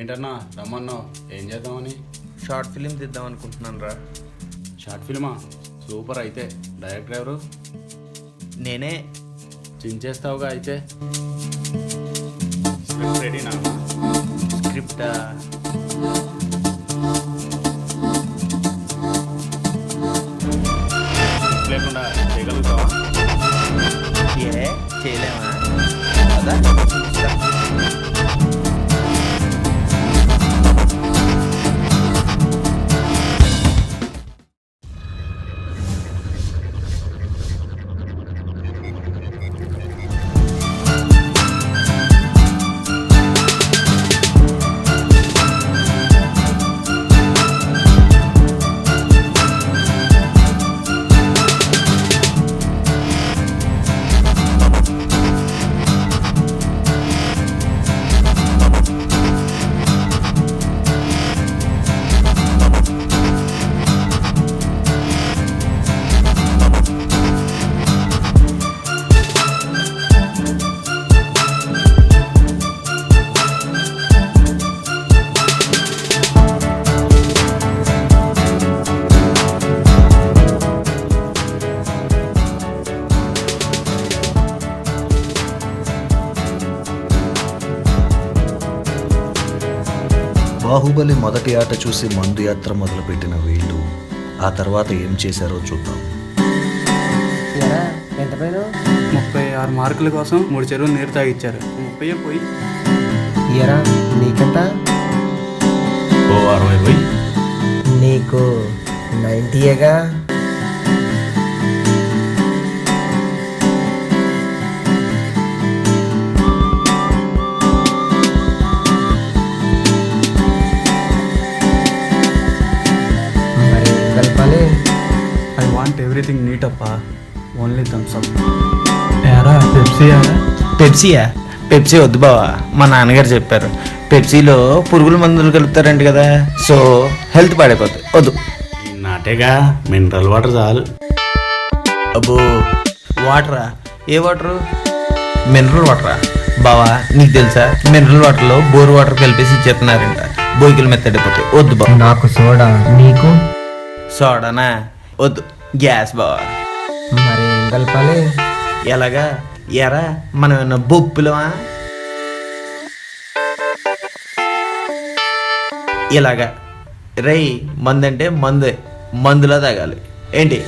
ఏంటన్నా రమ్మన్నావు? ఏం చేద్దామని? షార్ట్ ఫిలిం తీద్దాం అనుకుంటున్నాను రా. షార్ట్ ఫిల్మా? సూపర్. అయితే డైరెక్టర్ ఎవరు? నేనే. చించేస్తావుగా అయితే. స్క్రిప్ట్ రెడీనా? స్క్రిప్టా? లేకుండా చేయగలుగుతావా? చేయలేమా? అదా బాహుబలి మొదటి ఆట చూసి మందు యాత్ర మొదలుపెట్టిన వీళ్ళు ఆ తర్వాత ఏం చేశారో చూద్దాం. 36 మార్కుల కోసం 3 చెరువులు నీరు తాగిచ్చారు. 30 పోయి నీకెంత? ఓ 60 పోయి. నీకు 90గా. ఐ వాంట్ ఎవ్రీథింగ్ నీట్ అప్ప, ఓన్లీ థమ్స్ అప్. పెప్సీయా? పెప్సీ వద్దు బావా, మా నాన్నగారు చెప్పారు పెప్సీలో పురుగుల మందులు కలుపుతారంట కదా, సో హెల్త్ పాడైపోతుంది, వద్దు. నాటేగా మినరల్ వాటర్ చాలు. అబ్బో వాటరా? ఏ వాటరు? మినరల్ వాటరా? బావా నీకు తెలుసా మినరల్ వాటర్లో బోర్ వాటర్ కలిపేసి ఇచ్చేస్తున్నారంట, బోయికలు మెత్తడిపోతాయి, వద్దు బావ. నాకు సోడా. నీకు? సోడానా? వద్దు, గ్యాస్ బావా. మరి ఏం కలపాలి? ఎలాగా? ఎరా మనం ఏమన్నా బొప్పులమా? ఇలాగా రై, మందంటే మందే, మందులా తాగాలి ఏంటి?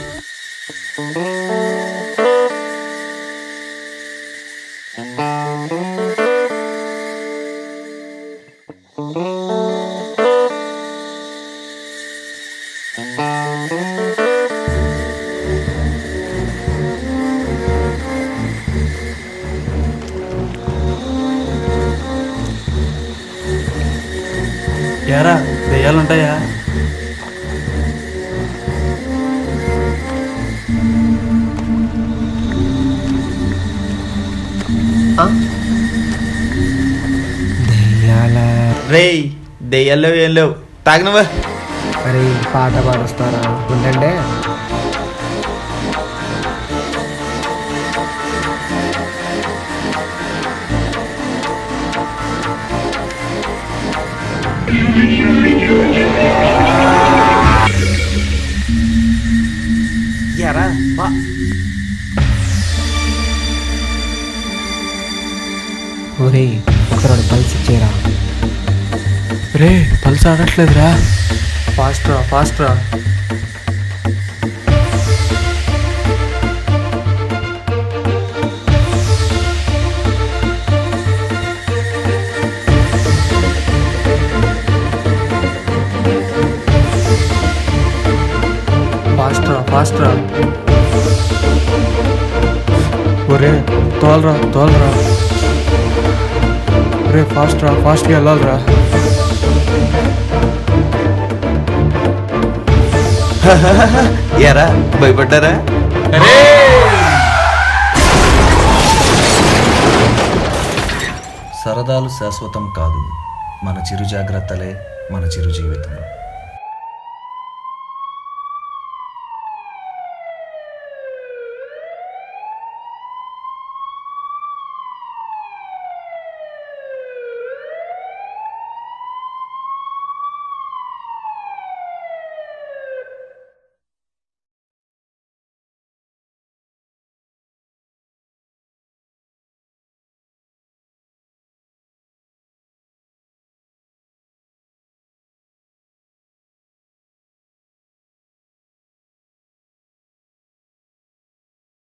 ఏరా దెయ్యాలుంటాయా? దెయ్యాల. రేయ్ దెయ్యాల్లో ఏం లేవు, తాగినవా? మరి పాట పాడుస్తారా? ఉండండి. ఎరా బా. ఒరే ఒకరోడు పల్స్ ఇచ్చేరా. రే పల్స్ ఆడట్లేదురా. ఫాస్ట్ రా, ఫాస్ట్ రా. ఫాస్ట్ రా, ఫాస్ట్ రా. ఒరే తోలరా తోలరా. ఒరే ఫాస్ట్ రా, ఫాస్ట్గా వెళ్ళాలిరా. ఎరా భయపడ్డారా? సరదాలు శాశ్వతం కాదు, మన చిరు జాగ్రత్తలే మన చిరు జీవితం.